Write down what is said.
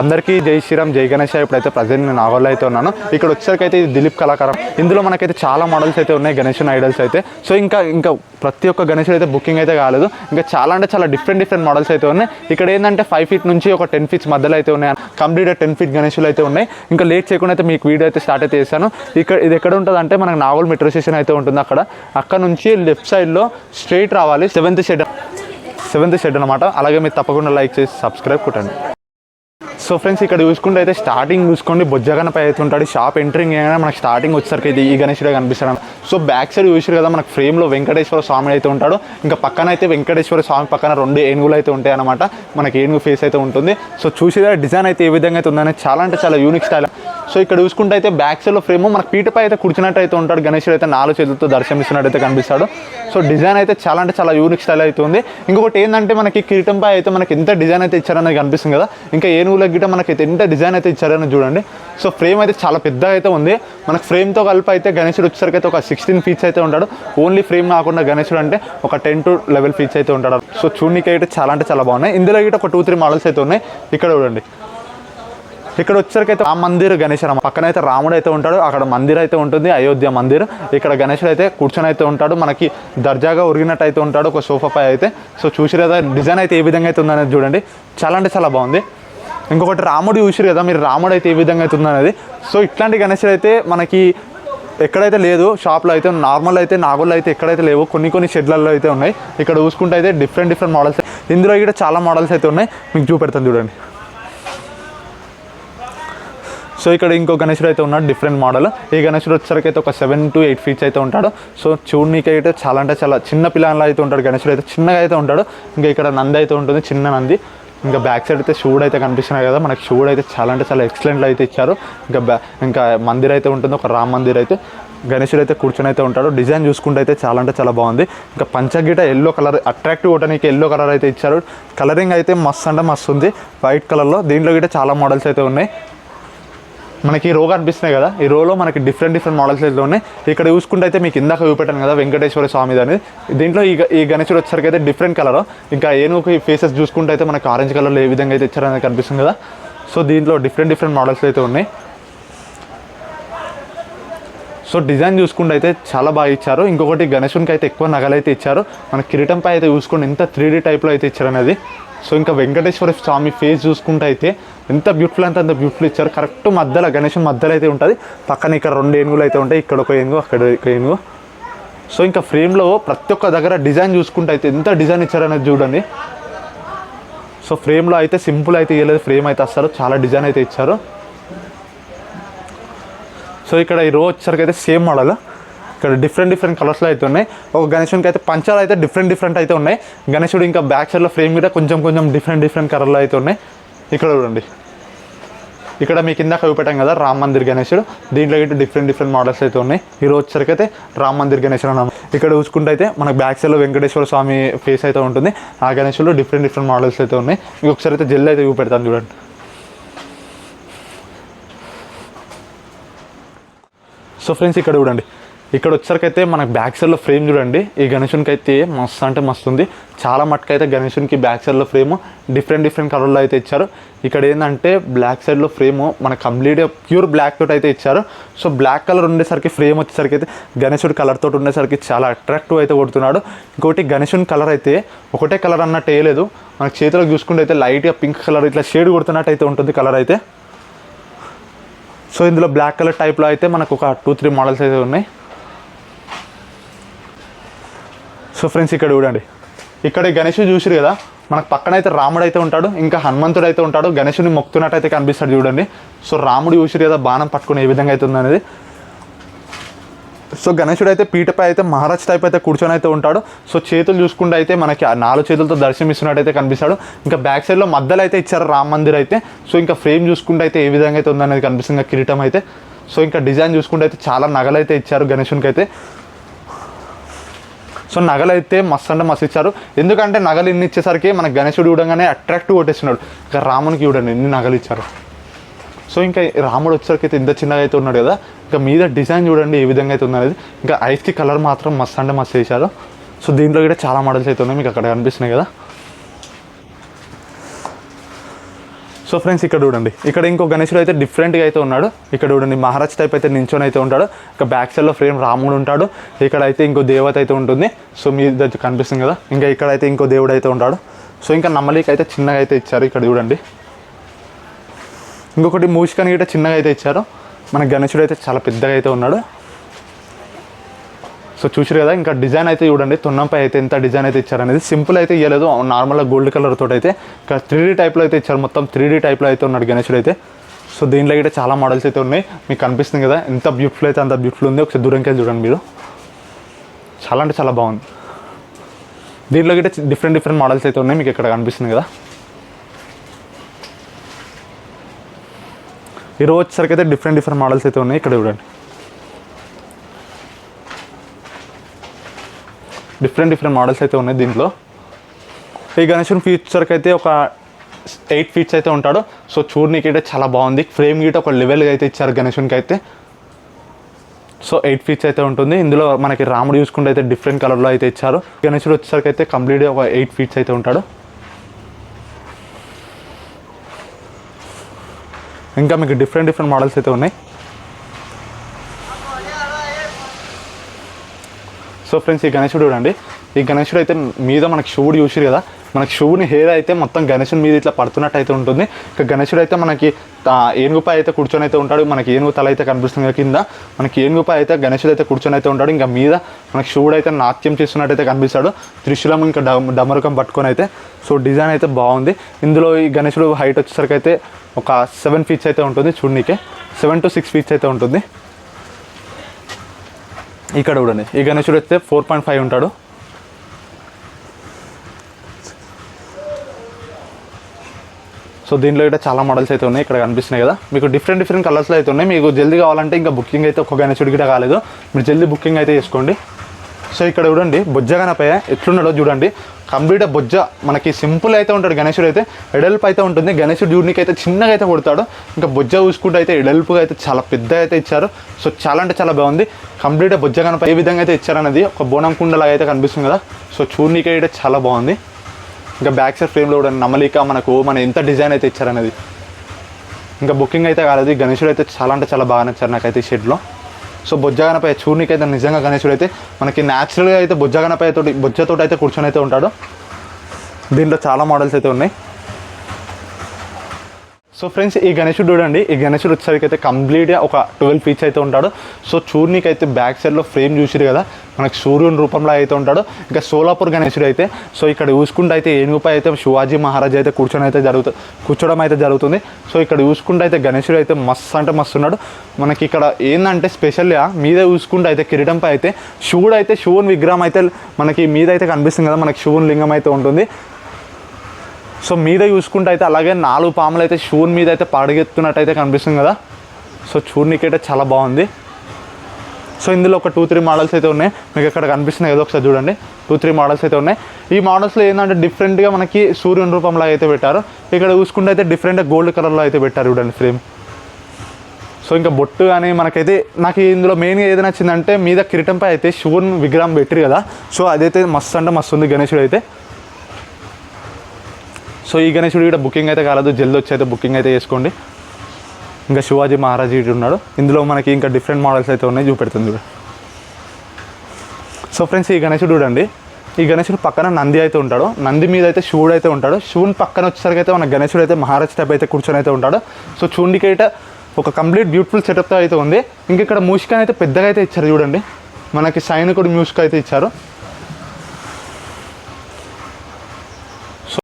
అందరికీ జై శ్రీరామ్, జై గణేష్. ఇప్పుడైతే ప్రజెంట్ నేను నాగోల్లో అయితే ఉన్నాను. ఇక్కడ వచ్చేసరికి అయితే ఇది దిలీప్ కళాకారం. ఇందులో మనకైతే చాలా మోడల్స్ అయితే ఉన్నాయి గణేష్ ఐడల్స్ అయితే. సో ఇంకా ప్రతి ఒక్క గణేషుడు అయితే బుకింగ్ అయితే కాలేదు. ఇంకా చాలా అంటే చాలా డిఫరెంట్ మోడల్స్ అయితే ఉన్నాయి. ఇక్కడ ఏంటంటే 5 feet నుంచి ఒక 10 feet మధ్యలో అయితే ఉన్నాయి. కంప్లీట్ 10 feet గణేషులు అయితే ఉన్నాయి. ఇంకా లేట్ చేయకుండా అయితే మీకు వీడియో అయితే స్టార్ట్ అయితే చేశాను. ఇది ఎక్కడ ఉంటుంది అంటే మనకు నాగోల్ మెట్రో స్టేషన్ అయితే ఉంటుంది. అక్కడ నుంచి లెఫ్ట్ సైడ్లో స్ట్రైట్ రావాలి. 7th షెడ్ అనమాట. అలాగే మీరు తప్పకుండా లైక్ చేసి సబ్స్క్రైబ్ కొట్టండి. సో ఫ్రెండ్స్, ఇక్కడ చూసుకుంటే అయితే స్టార్టింగ్ చూసుకోండి బొజ్జగణపై అయితే ఉంటాడు. షాప్ ఎంట్రింగ్ అయినా మనకి స్టార్టింగ్ వచ్చేసరికి అయితే ఈ గణేశుడే కనిపిస్తాడు. సో బ్యాక్ సైడ్ చూసారు కదా, మనకు ఫ్రేమ్లో వెంకటేశ్వర స్వామి అయితే ఉంటాడు. ఇంకా పక్కన అయితే వెంకటేశ్వర స్వామి పక్కన 2 ఏనుగులు అయితే ఉంటాయి అనమాట. మనకి ఏనుగు ఫేస్ అయితే ఉంటుంది. సో చూసేదా డిజైన్ అయితే ఏ విధంగా అయితే ఉందని చాలా అంటే చాలా యూనిక్ స్టైల్. సో ఇక్కడ చూసుకుంటే అయితే బ్యాక్ సైడ్లో ఫ్రేమ్ మనకు పీటపై అయితే కూర్చున్నట్టు అయితే ఉంటాడు. గణేశుడు అయితే 4 చేతులతో దర్శనమిస్తున్నట్టు అయితే కనిపిస్తాడు. సో డిజైన్ అయితే చాలా అంటే చాలా యూనిక్ స్టైల్ అయితే ఉంది. ఇంకొకటి ఏంటంటే మనకి కిరీటంపై అయితే మనకి ఎంత డిజైన్ అయితే ఇచ్చారనేది కనిపిస్తుంది కదా. ఇంకా ఏనుగుల గిట్ట మనకి ఎంత డిజైన్ అయితే ఇచ్చారని చూడండి. సో ఫ్రేమ్ అయితే చాలా పెద్దగా అయితే ఉంది. మనకు ఫ్రేమ్తో కలిపి అయితే గణేశుడు వచ్చేసరికి అయితే ఒక 16 feet అయితే ఉంటాడు. ఓన్లీ ఫ్రేమ్ కాకుండా గణేశుడు అంటే ఒక 10 to 11 feet అయితే ఉంటాడు. సో చూడడానికి అయితే చాలా అంటే చాలా బాగున్నాయి. ఇందులో గిట్ట ఒక 2-3 మోడల్స్ అయితే ఉన్నాయి. ఇక్కడ చూడండి, ఇక్కడ వచ్చేసరికి అయితే రామ మందిర్ గణేశ్వరం పక్కన అయితే రాముడు అయితే ఉంటాడు. అక్కడ మందిర్ అయితే ఉంటుంది, అయోధ్య మందిర్. ఇక్కడ గణేశుడు అయితే కూర్చొని అయితే ఉంటాడు. మనకి దర్జాగా ఉరిగినట్టు అయితే ఉంటాడు ఒక సోఫాపై అయితే. సో చూసిరు కదా డిజైన్ అయితే ఏ విధంగా అయితే ఉందనేది చూడండి. చాలా అంటే చాలా బాగుంది. ఇంకొకటి రాముడు చూసిరు కదా మీరు, రాముడు అయితే ఏ విధంగా అయితే ఉందనేది. సో ఇట్లాంటి గణేశుడు అయితే మనకి ఎక్కడైతే లేదు షాప్లో అయితే. నార్మల్ అయితే నాగోల్లో అయితే ఎక్కడైతే లేవు, కొన్ని షెడ్లలో అయితే ఉన్నాయి. ఇక్కడ చూసుకుంటే అయితే డిఫరెంట్ మోడల్స్. ఇందులో కూడా చాలా మోడల్స్ అయితే ఉన్నాయి, మీకు చూపెడతాను చూడండి. సో ఇక్కడ ఇంకో గణేశుడు అయితే ఉన్నాడు, డిఫరెంట్ మోడల్. ఈ గణేశుడు వచ్చేసరికి అయితే ఒక 7 to 8 feet అయితే ఉంటాడు. సో చూడనీకి అయితే చాలా అంటే చాలా చిన్న పిల్లలు అయితే ఉంటాడు. గణేశుడు అయితే చిన్నగా అయితే ఉంటాడు. ఇంకా ఇక్కడ నంది అయితే ఉంటుంది, చిన్న నంది. ఇంకా బ్యాక్ సైడ్ అయితే షూడ్ అయితే కనిపిస్తున్నాయి కదా మనకి. షూడ్ అయితే చాలా అంటే చాలా ఎక్సలెంట్లో అయితే ఇచ్చారు. ఇంకా మందిర్ అయితే ఉంటుంది, ఒక రామ్ మందిర్ అయితే. గణేశుడు అయితే కూర్చొని అయితే ఉంటాడు. డిజైన్ చూసుకుంటే అయితే చాలా అంటే చాలా బాగుంది. ఇంకా పంచగీట ఎల్లో కలర్ అట్రాక్టివ్ అవడానికి ఎల్లో కలర్ అయితే ఇచ్చారు. కలరింగ్ అయితే మస్తు అంటే మస్తు ఉంది వైట్ కలర్లో. దీంట్లో గిట్ట చాలా మోడల్స్ అయితే ఉన్నాయి. మనకి రో కనిపిస్తున్నాయి కదా, ఈ రోలో మనకి డిఫరెంట్ మోడల్స్ అయితే ఉన్నాయి. ఇక్కడ చూసుకుంటే అయితే మీకు ఇందాక చూపెట్టాను కదా వెంకటేశ్వర స్వామి అనేది. దీంట్లో ఈ గణేశుడు వచ్చేసరికి అయితే డిఫరెంట్ కలర్. ఇంకా ఏనుగు ఫేసెస్ చూసుకుంటే అయితే మనకి ఆరెంజ్ కలర్లో ఏ విధంగా అయితే ఇచ్చారనేది కనిపిస్తుంది కదా. సో దీంట్లో డిఫరెంట్ మోడల్స్ అయితే ఉన్నాయి. సో డిజైన్ చూసుకుంటే అయితే చాలా బాగా ఇచ్చారు. ఇంకొకటి గణేశునికి అయితే ఎక్కువ నగలు అయితే ఇచ్చారు. మన కిరీటంపై అయితే చూసుకుంటే ఎంత 3D టైప్లో అయితే ఇచ్చారు అనేది. సో ఇంకా వెంకటేశ్వర స్వామి ఫేస్ చూసుకుంటే అయితే ఎంత బ్యూటిఫుల్ అంటే అంత బ్యూటిఫుల్ ఇచ్చారు. కరెక్ట్ మధ్యలో గణేశుని మధ్యలో అయితే ఉంటుంది. పక్కన ఇక్కడ 2 ఏనుగులు అయితే ఉంటాయి, ఇక్కడ ఒక ఏనుగు, అక్కడ ఒక ఏనుగు. సో ఇంకా ఫ్రేమ్లో ప్రతి ఒక్క దగ్గర డిజైన్ చూసుకుంటే అయితే ఎంత డిజైన్ ఇచ్చారనేది చూడండి. సో ఫ్రేమ్లో అయితే సింపుల్ అయితే ఇవ్వలేదు, ఫ్రేమ్ అయితే వస్తారు, చాలా డిజైన్ అయితే ఇచ్చారు. సో ఇక్కడ ఈ రో వచ్చేసరికి అయితే సేమ్ మోడల్. ఇక్కడ డిఫరెంట్ కలర్స్లో అయితే ఉన్నాయి. ఒక గణేశునికి అయితే పంచాలు అయితే డిఫరెంట్ అయితే ఉన్నాయి. గణేశుడు ఇంకా బ్యాక్ సైడ్లో ఫ్రేమ్ కూడా కొంచెం డిఫరెంట్ కలర్లో అయితే ఉన్నాయి. ఇక్కడ చూడండి, ఇక్కడ మీకు కింద చూపెట్టాం కదా రామ్ మందిర్ గణేశుడు. దీంట్లో అయితే డిఫరెంట్ మోడల్స్ అయితే ఉన్నాయి. ఈ రోజు వచ్చరికి అయితే రామ్ మందిర్ గణేశుడు అన్నాం. ఇక్కడ చూసుకుంటే అయితే మనకు బ్యాక్ సైడ్లో వెంకటేశ్వర స్వామి ఫేస్ అయితే ఉంటుంది. ఆ గణేశుడు డిఫరెంట్ మోడల్స్ అయితే ఉన్నాయి. ఇంకొకసారి అయితే జెల్ అయితే చూపెడతాను చూడండి. సో ఫ్రెండ్స్, ఇక్కడ చూడండి, ఇక్కడ వచ్చేసరికి అయితే మనకు బ్యాక్ సైడ్లో ఫ్రేమ్ చూడండి. ఈ గణేశునికి అయితే మస్తు అంటే మస్తు ఉంది. చాలా మట్టుకైతే గణేశునికి బ్యాక్ సైడ్లో ఫ్రేము డిఫరెంట్ కలర్లో అయితే ఇచ్చారు. ఇక్కడ ఏంటంటే బ్లాక్ సైడ్లో ఫ్రేము మనకు కంప్లీట్గా ప్యూర్ బ్లాక్ తోటి అయితే ఇచ్చారు. సో బ్లాక్ కలర్ ఉండేసరికి ఫ్రేమ్ వచ్చేసరికి అయితే గణేశుడు కలర్ తోటి ఉండేసరికి చాలా అట్రాక్టివ్ అయితే కొడుతున్నాడు. ఇంకోటి గణేశుని కలర్ అయితే ఒకటే కలర్ అన్నట్టు వేయలేదు. మనకు చేతిలో చూసుకుంటే అయితే లైట్గా పింక్ కలర్ ఇట్లా షేడ్ కొడుతున్నట్టు అయితే ఉంటుంది కలర్ అయితే. సో ఇందులో బ్లాక్ కలర్ టైప్లో అయితే మనకు ఒక 2-3 మోడల్స్ అయితే ఉన్నాయి. సో ఫ్రెండ్స్, ఇక్కడ చూడండి, ఇక్కడ గణేశుడు చూసిరు కదా, మనకు పక్కన అయితే రాముడు అయితే ఉంటాడు, ఇంకా హనుమంతుడు అయితే ఉంటాడు. గణేశుడిని మొక్కుతున్నట్టు అయితే కనిపిస్తాడు చూడండి. సో రాముడు చూసిరు కదా బాణం పట్టుకుని ఏ విధంగా అయితే ఉందనేది. సో గణేశుడు అయితే పీటపై అయితే మహారాజ్ టైప్ అయితే కూర్చొని అయితే ఉంటాడు. సో చేతులు చూసుకుంటే అయితే మనకి 4 చేతులతో దర్శనమిస్తున్నట్టు అయితే కనిపిస్తాడు. ఇంకా బ్యాక్ సైడ్లో మధ్యలో అయితే ఇచ్చారు రామ్ మందిర్ అయితే. సో ఇంకా ఫ్రేమ్ చూసుకుంటే అయితే ఏ విధంగా అయితే ఉందనేది కనిపిస్తుంది కిరీటం అయితే. సో ఇంకా డిజైన్ చూసుకుంటే అయితే చాలా నగలు అయితే ఇచ్చారు గణేశునికి అయితే. సో నగలు అయితే మస్తు అంటే మస్తు ఇచ్చారు. ఎందుకంటే నగలు ఇన్ని ఇచ్చేసరికి మనకు గణేశుడు చూడగానే అట్రాక్టివ్ కొట్టేస్తున్నాడు. ఇంకా రామునికి చూడండి ఎన్ని నగలు ఇచ్చారు. సో ఇంకా రాముడు వచ్చేసరికి అయితే ఇంత చిన్నగా అయితే ఉన్నాడు కదా. ఇంకా మీద డిజైన్ చూడండి ఏ విధంగా అయితే ఉన్నది. ఇంకా ఐస్కి కలర్ మాత్రం మస్తు అంటే మస్తు వేశారు. సో దీంట్లో కూడా చాలా మోడల్స్ అయితే ఉన్నాయి, మీకు అక్కడ కనిపిస్తున్నాయి కదా. సో సో ఫ్రెండ్స్ ఇక్కడ చూడండి, ఇక్కడ ఇంకో గణేశుడు అయితే డిఫరెంట్గా అయితే ఉన్నాడు. ఇక్కడ చూడండి మహారాజ్ టైప్ అయితే నించొని అయితే ఉంటాడు. ఇక బ్యాక్ సైడ్లో ఫ్రేమ్ రాముడు ఉంటాడు. ఇక్కడ అయితే ఇంకో దేవత అయితే ఉంటుంది. సో మీ దగ్గర కనిపిస్తుంది కదా, ఇంకా ఇక్కడ అయితే ఇంకో దేవుడు అయితే ఉంటాడు. సో ఇంకా నమ్మలికి అయితే చిన్నగా అయితే ఇచ్చారు. ఇక్కడ చూడండి ఇంకొకటి మూషికాని అయితే చిన్నగా అయితే ఇచ్చారు. మన గణేశుడు అయితే చాలా పెద్దగా అయితే ఉన్నాడు. సో చూసారు కదా, ఇంకా డిజైన్ అయితే చూడండి తొన్నంపై అయితే ఎంత డిజైన్ అయితే ఇచ్చారు అనేది. సింపుల్ అయితే ఇవ్వలేదు, నార్మల్గా గోల్డ్ కలర్ తోటి అయితే ఇంకా 3D టైప్లో అయితే ఇచ్చారు. మొత్తం 3D టైప్లో అయితే ఉన్నాడు గణేశుడు అయితే. సో దీంట్లో అయితే చాలా మోడల్స్ అయితే ఉన్నాయి. మీకు కనిపిస్తుంది కదా ఎంత బ్యూటిఫుల్ అయితే అంత బ్యూటిఫుల్ ఉంది. ఒకసారి దూరంకి వెళ్ళి చూడండి మీరు, చాలా అంటే చాలా బాగుంది. దీంట్లో అయితే డిఫరెంట్ మోడల్స్ అయితే ఉన్నాయి. మీకు ఇక్కడ కనిపిస్తుంది కదా. ఈరోజు వచ్చేసరికి అయితే డిఫరెంట్ మోడల్స్ అయితే ఉన్నాయి. ఇక్కడ చూడండి డిఫరెంట్ మోడల్స్ అయితే ఉన్నాయి దీంట్లో. ఈ గణేశుని ఫీచర్కి అయితే ఒక 8 ఫీట్స్ అయితే ఉంటాడు. సో చూడనీకి అయితే చాలా బాగుంది. ఫ్రేమ్ గీట ఒక లెవెల్గా అయితే ఇచ్చారు గణేశునికి అయితే. సో 8 ఫీట్స్ అయితే ఉంటుంది. ఇందులో మనకి రాముడు చూసుకుంటే అయితే డిఫరెంట్ కలర్లో అయితే ఇచ్చారు. గణేశుడు వచ్చేసరికి అయితే కంప్లీట్గా ఒక 8 ఫీట్స్ అయితే ఉంటాడు. ఇంకా మీకు డిఫరెంట్ మోడల్స్ అయితే ఉన్నాయి. సో ఫ్రెండ్స్ ఈ గణేశుడు చూడండి, ఈ గణేశుడు అయితే మీద మనకి శివుడు చూసిరు కదా, మనకి శివుని హెయిర్ అయితే మొత్తం గణేశుని మీద ఇట్లా పడుతున్నట్టు అయితే ఉంటుంది. ఇక గణేశుడు అయితే మనకి ఏనుగుపై అయితే కూర్చొని అయితే ఉంటాడు. మనకి ఏనుగు తల అయితే కనిపిస్తుంది కింద, మనకి ఏనుగుపై అయితే గణేశుడు అయితే కూర్చొని అయితే ఉంటాడు. ఇంకా మీద మనకి శివుడు అయితే నాట్యం చేస్తున్నట్టు అయితే కనిపిస్తాడు. త్రిశూలం ఇంకా డమరుకం పట్టుకొని అయితే. సో డిజైన్ అయితే బాగుంది. ఇందులో ఈ గణేశుడు హైట్ వచ్చేసరికి అయితే ఒక 7 ఫీట్స్ అయితే ఉంటుంది. చూడనీకే 7 to 6 ఫీట్స్ అయితే ఉంటుంది. ఇక్కడ చూడండి ఈ గణేశుడు అయితే 4.5 ఉంటాడు. సో దీంట్లో అయితే చాలా మోడల్స్ అయితే ఉన్నాయి. ఇక్కడ కనిపిస్తున్నాయి కదా మీకు డిఫరెంట్ కలర్స్లో అయితే ఉన్నాయి. మీకు జల్దీ కావాలంటే ఇంకా బుకింగ్ అయితే ఒక గణేశుడి గిట కాలేదు, మీరు జల్దీ బుకింగ్ అయితే చేసుకోండి. సో ఇక్కడ చూడండి బొజ్జ గణపయ్య ఎట్లున్నాడో చూడండి. కంప్లీట్ బొజ్జ మనకి సింపుల్ అయితే ఉంటాడు. గణేశుడు అయితే ఎడల్పు అయితే ఉంటుంది. గణేశుడు చూడనికి అయితే చిన్నగా అయితే కొడతాడు. ఇంకా బొజ్జ చూసుకుంటే అయితే ఎడల్పుగా అయితే చాలా పెద్ద అయితే ఇచ్చారు. సో చాలా అంటే చాలా బాగుంది. కంప్లీట్ బొజ్జ గణపయ్య ఏ విధంగా అయితే ఇచ్చారనేది ఒక బోనం కుండలాగా అయితే కనిపిస్తుంది కదా. సో చూడనికి అయితే చాలా బాగుంది. ఇంకా బ్యాక్ సైడ్ ఫ్రేమ్లో కూడా నమ్మలిక మనకు ఎంత డిజైన్ అయితే ఇచ్చారనేది. ఇంకా బుకింగ్ అయితే కాలేదు. గణేశుడు అయితే చాలా అంటే చాలా బాగా నచ్చారు నాకైతే ఈ షెడ్లో. సో బొజ్జ గణపయ్య చూడనికి అయితే నిజంగా గణేశుడు అయితే మనకి న్యాచురల్గా అయితే బొజ్జతోటి అయితే కూర్చొని అయితే ఉంటాడు. దీంట్లో చాలా మోడల్స్ అయితే ఉన్నాయి. సో ఫ్రెండ్స్ ఈ గణేశుడు చూడండి, ఈ గణేశుడు వచ్చేసరికి అయితే కంప్లీట్గా ఒక 12 ఫీట్స్ అయితే ఉంటాడు. సో చూడనికి అయితే బ్యాక్ సైడ్లో ఫ్రేమ్ చూసిరు కదా, మనకి సూర్యుని రూపంలో అయితే ఉంటాడు. ఇంకా సోలాపూర్ గణేశుడు అయితే సో ఇక్కడ చూసుకుంటే అయితే ఏనుగుపై అయితే శివాజీ మహారాజ్ అయితే కూర్చోవడం అయితే జరుగుతుంది. సో ఇక్కడ చూసుకుంటే అయితే గణేశుడు అయితే మస్తు అంటే మస్తు ఉన్నాడు. మనకి ఇక్కడ ఏంటంటే స్పెషల్గా మీద చూసుకుంటే అయితే కిరీటంపై అయితే శివుని విగ్రహం అయితే మనకి మీద అయితే కనిపిస్తుంది కదా, మనకి శివుని లింగం అయితే ఉంటుంది. సో మీద చూసుకుంటే అయితే అలాగే 4 పాములు అయితే శివుని మీద అయితే పడగెత్తున్నట్టు అయితే కనిపిస్తుంది కదా. సో చూడనికి అయితే చాలా బాగుంది. సో ఇందులో ఒక 2-3 మోడల్స్ అయితే ఉన్నాయి. మీకు ఇక్కడ కనిపిస్తున్నాయి ఏదో ఒకసారి చూడండి. 2-3 మోడల్స్ అయితే ఉన్నాయి. ఈ మోడల్స్లో ఏంటంటే డిఫరెంట్గా మనకి సూర్యుని రూపంలో అయితే పెట్టారు. ఇక్కడ చూసుకుంటే అయితే డిఫరెంట్గా గోల్డ్ కలర్లో అయితే పెట్టారు చూడండి ఫ్రేమ్. సో ఇంకా బొట్టు కానీ మనకైతే నాకు ఇందులో మెయిన్గా ఏది నచ్చిందంటే మీద కిరీటంపై అయితే శివుని విగ్రహం పెట్టిరు కదా. సో అదైతే మస్తు అంటే మస్తు ఉంది గణేశుడు అయితే. సో ఈ గణేశుడు కూడా బుకింగ్ అయితే కాలేదు, జల్దీ వచ్చి అయితే బుకింగ్ అయితే చేసుకోండి. ఇంకా శివాజీ మహారాజ్ ఇటు ఉన్నాడు. ఇందులో మనకి ఇంకా డిఫరెంట్ మోడల్స్ అయితే ఉన్నాయి, చూపెడుతుంది చూడండి. సో ఫ్రెండ్స్ ఈ గణేశుడు చూడండి, ఈ గణేశుడు పక్కన నంది అయితే ఉంటాడు. నంది మీద అయితే శివుడు అయితే ఉంటాడు. శివుని పక్కన వచ్చేసరికి అయితే మన గణేశుడు అయితే మహారాజ్ టైప్ అయితే కూర్చొని అయితే ఉంటాడు. సో చూడడానికి అయితే ఒక కంప్లీట్ బ్యూటిఫుల్ సెటప్తో అయితే ఉంది. ఇంక ఇక్కడ మూషిక అయితే పెద్దగా అయితే ఇచ్చారు చూడండి, మనకి సైనికుడు మ్యూజిక్ అయితే ఇచ్చారు.